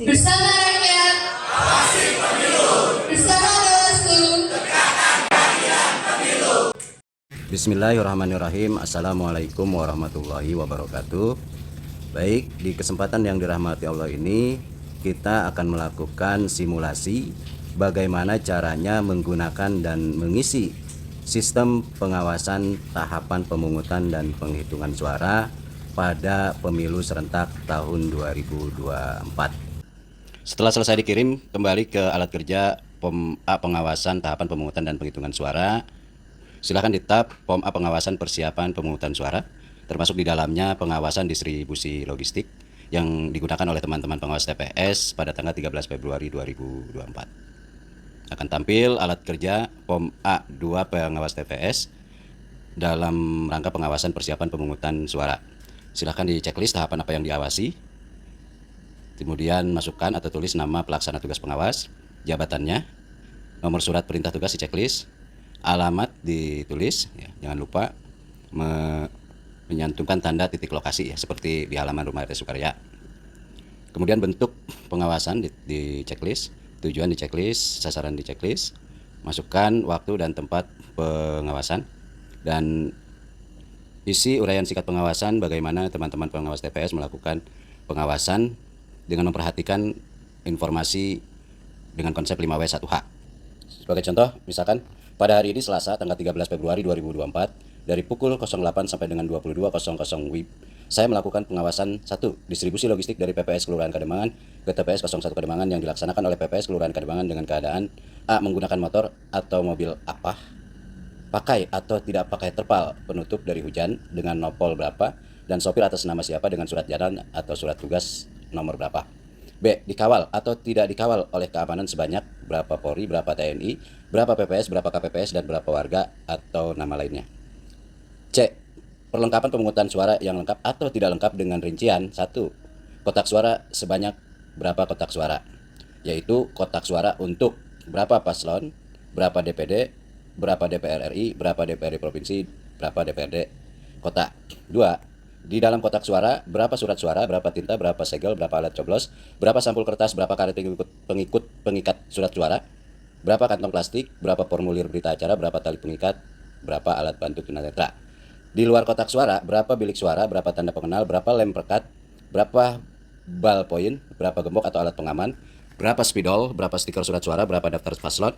Bersama rakyat, bersama Bawaslu. Bismillahirrahmanirrahim. Assalamualaikum warahmatullahi wabarakatuh. Baik, di kesempatan yang dirahmati Allah ini kita akan melakukan simulasi bagaimana caranya menggunakan dan mengisi sistem pengawasan tahapan pemungutan dan penghitungan suara pada pemilu serentak tahun 2024. Setelah selesai dikirim kembali ke alat kerja POM A pengawasan tahapan pemungutan dan penghitungan suara, silakan di-tab POM A pengawasan persiapan pemungutan suara, termasuk di dalamnya pengawasan distribusi logistik yang digunakan oleh teman-teman pengawas TPS pada tanggal 13 Februari 2024. Akan tampil alat kerja POM A2 pengawas TPS dalam rangka pengawasan persiapan pemungutan suara. Silakan di checklist tahapan apa yang diawasi. Kemudian masukkan atau tulis nama pelaksana tugas pengawas, jabatannya, nomor surat perintah tugas di checklist, alamat ditulis, ya, jangan lupa menyantumkan tanda titik lokasi ya, seperti di halaman rumah RT Sukarya. Kemudian bentuk pengawasan di checklist, tujuan di checklist, sasaran di checklist, masukkan waktu dan tempat pengawasan, dan isi uraian singkat pengawasan bagaimana teman-teman pengawas TPS melakukan pengawasan dengan memperhatikan informasi dengan konsep 5W1H. Sebagai contoh, misalkan pada hari ini Selasa tanggal 13 Februari 2024 dari pukul 08 sampai dengan 22.00 WIB, saya melakukan pengawasan 1. Distribusi logistik dari PPS Kelurahan Kademangan ke TPS 01 Kademangan yang dilaksanakan oleh PPS Kelurahan Kademangan dengan keadaan A. Menggunakan motor atau mobil apa, pakai atau tidak pakai terpal penutup dari hujan dengan nopol berapa, dan sopir atas nama siapa dengan surat jalan atau surat tugas nomor berapa. B. Dikawal atau tidak dikawal oleh keamanan sebanyak berapa Polri, berapa TNI, berapa PPS, berapa KPPS, dan berapa warga atau nama lainnya. C. Perlengkapan pemungutan suara yang lengkap atau tidak lengkap dengan rincian 1. Kotak suara sebanyak berapa kotak suara, yaitu kotak suara untuk berapa paslon, berapa DPD, berapa DPR RI, berapa DPRD provinsi, berapa DPRD kota. 2. Di dalam kotak suara, berapa surat suara, berapa tinta, berapa segel, berapa alat coblos, berapa sampul kertas, berapa karet pengikat surat suara, berapa kantong plastik, berapa formulir berita acara, berapa tali pengikat, berapa alat bantu tunanetra. Di luar kotak suara, berapa bilik suara, berapa tanda pengenal, berapa lem perekat, berapa ballpoint, berapa gembok atau alat pengaman, berapa spidol, berapa stiker surat suara, berapa daftar paslon,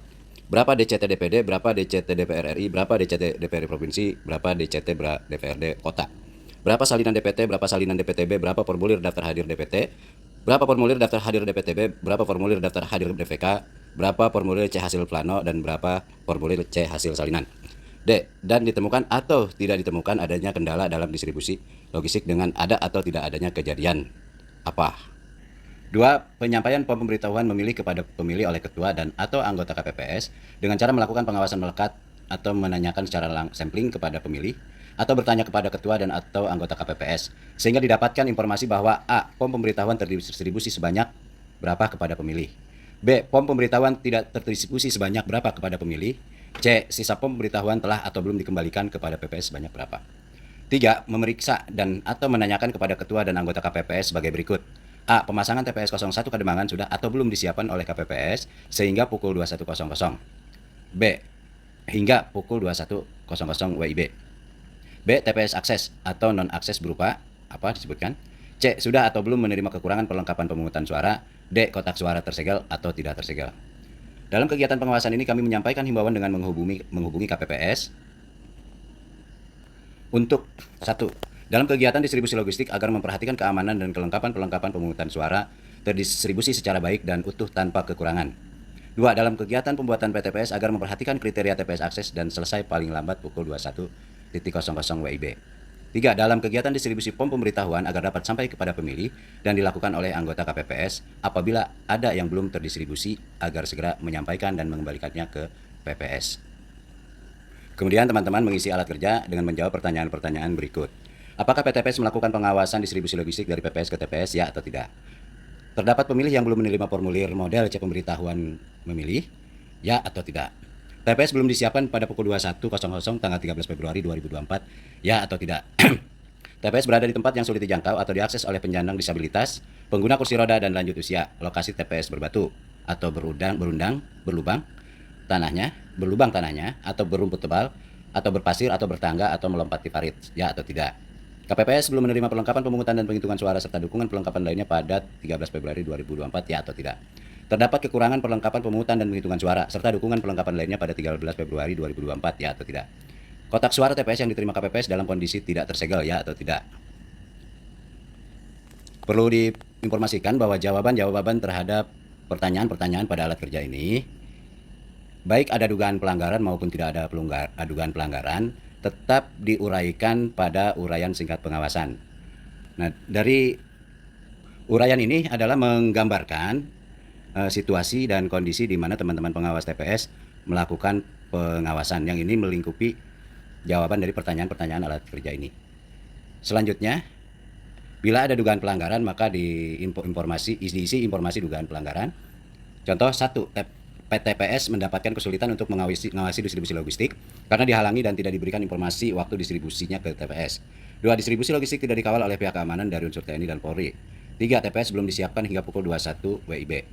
berapa DCT DPD, berapa DCT DPR RI, berapa DCT DPRD provinsi, berapa DCT DPRD kota. Berapa salinan DPT, berapa salinan DPTB, berapa formulir daftar hadir DPT, berapa formulir daftar hadir DPTB, berapa formulir daftar hadir DPK, berapa formulir C hasil plano, dan berapa formulir C hasil salinan. D. Dan ditemukan atau tidak ditemukan adanya kendala dalam distribusi logistik dengan ada atau tidak adanya kejadian apa. 2. Penyampaian pemberitahuan memilih kepada pemilih oleh ketua dan atau anggota KPPS dengan cara melakukan pengawasan melekat atau menanyakan secara sampling kepada pemilih, atau bertanya kepada ketua dan atau anggota KPPS sehingga didapatkan informasi bahwa A. Pom pemberitahuan terdistribusi sebanyak berapa kepada pemilih, B. Pom pemberitahuan tidak terdistribusi sebanyak berapa kepada pemilih, C. Sisa pom pemberitahuan telah atau belum dikembalikan kepada PPS sebanyak berapa. 3. Memeriksa dan atau menanyakan kepada ketua dan anggota KPPS sebagai berikut. A. Pemasangan TPS 01 Kademangan sudah atau belum disiapkan oleh KPPS sehingga pukul 21.00. B. Hingga pukul 21.00 WIB. B. TPS akses atau non-akses berupa apa disebutkan. C. Sudah atau belum menerima kekurangan perlengkapan pemungutan suara. D. Kotak suara tersegel atau tidak tersegel. Dalam kegiatan pengawasan ini kami menyampaikan himbauan dengan menghubungi KPPS untuk 1. Dalam kegiatan distribusi logistik agar memperhatikan keamanan dan kelengkapan perlengkapan pemungutan suara terdistribusi secara baik dan utuh tanpa kekurangan. 2. Dalam kegiatan pembuatan PTPS agar memperhatikan kriteria TPS akses dan selesai paling lambat pukul 21.00 WIB. 3. Dalam kegiatan distribusi pom pemberitahuan agar dapat sampai kepada pemilih dan dilakukan oleh anggota KPPS apabila ada yang belum terdistribusi agar segera menyampaikan dan mengembalikannya ke PPS. Kemudian teman-teman mengisi alat kerja dengan menjawab pertanyaan-pertanyaan berikut. Apakah PTPS melakukan pengawasan distribusi logistik dari PPS ke TPS, ya atau tidak? Terdapat pemilih yang belum menerima formulir model C pemberitahuan memilih, ya atau tidak? TPS belum disiapkan pada pukul 21.00 tanggal 13 Februari 2024, ya atau tidak? TPS berada di tempat yang sulit dijangkau atau diakses oleh penyandang disabilitas, pengguna kursi roda dan lanjut usia. Lokasi TPS berbatu atau berlubang tanahnya atau berumput tebal atau berpasir atau bertangga atau melompati parit, ya atau tidak. KPPS belum menerima perlengkapan pemungutan dan penghitungan suara serta dukungan perlengkapan lainnya pada 13 Februari 2024, ya atau tidak. Terdapat kekurangan perlengkapan pemungutan dan penghitungan suara serta dukungan perlengkapan lainnya pada 13 Februari 2024, ya atau tidak. Kotak suara TPS yang diterima KPPS dalam kondisi tidak tersegel, ya atau tidak. Perlu diinformasikan bahwa jawaban-jawaban terhadap pertanyaan-pertanyaan pada alat kerja ini, baik ada dugaan pelanggaran maupun tidak ada dugaan pelanggaran, tetap diuraikan pada uraian singkat pengawasan. Nah, dari uraian ini adalah menggambarkan situasi dan kondisi di mana teman-teman pengawas TPS melakukan pengawasan, yang ini melingkupi jawaban dari pertanyaan-pertanyaan alat kerja ini. Selanjutnya, bila ada dugaan pelanggaran, maka diisi informasi dugaan pelanggaran. Contoh 1, PTPS mendapatkan kesulitan untuk mengawasi distribusi logistik karena dihalangi dan tidak diberikan informasi waktu distribusinya ke TPS. 2, distribusi logistik tidak dikawal oleh pihak keamanan dari unsur TNI dan Polri. 3, TPS belum disiapkan hingga pukul 21 WIB.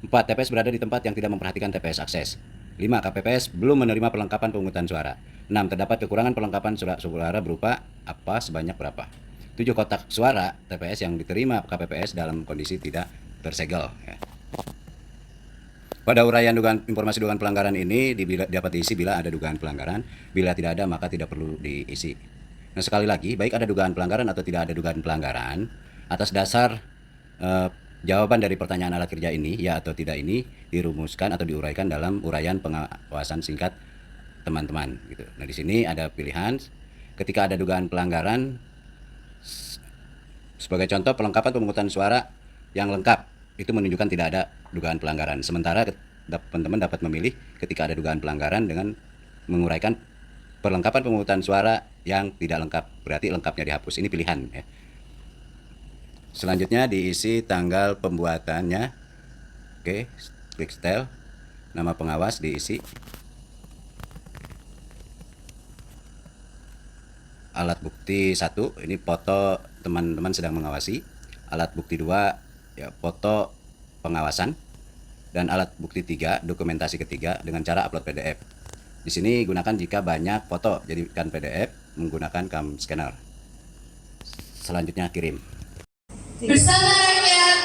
4, TPS berada di tempat yang tidak memperhatikan TPS akses. 5, KPPS belum menerima perlengkapan pemungutan suara. 6, terdapat kekurangan perlengkapan surat suara berupa apa, sebanyak berapa. 7, kotak suara TPS yang diterima KPPS dalam kondisi tidak tersegel. Pada uraian informasi dugaan pelanggaran ini dapat diisi bila ada dugaan pelanggaran, bila tidak ada maka tidak perlu diisi. Nah, sekali lagi, baik ada dugaan pelanggaran atau tidak ada dugaan pelanggaran, atas dasar jawaban dari pertanyaan alat kerja ini, ya atau tidak, ini dirumuskan atau diuraikan dalam uraian pengawasan singkat teman-teman. Gitu. Nah, di sini ada pilihan. Ketika ada dugaan pelanggaran, sebagai contoh perlengkapan pemungutan suara yang lengkap, itu menunjukkan tidak ada dugaan pelanggaran. Sementara teman-teman dapat memilih ketika ada dugaan pelanggaran dengan menguraikan perlengkapan pemungutan suara yang tidak lengkap, berarti lengkapnya dihapus. Ini pilihan. Ya. Selanjutnya diisi tanggal pembuatannya. Oke, klik setel. Nama pengawas diisi. Alat bukti 1, ini foto teman-teman sedang mengawasi. Alat bukti 2, ya, foto pengawasan. Dan alat bukti 3, dokumentasi ketiga dengan cara upload PDF. Di sini gunakan jika banyak foto, jadikan PDF menggunakan cam scanner. Selanjutnya kirim. Bersama rakyat,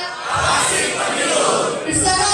bersama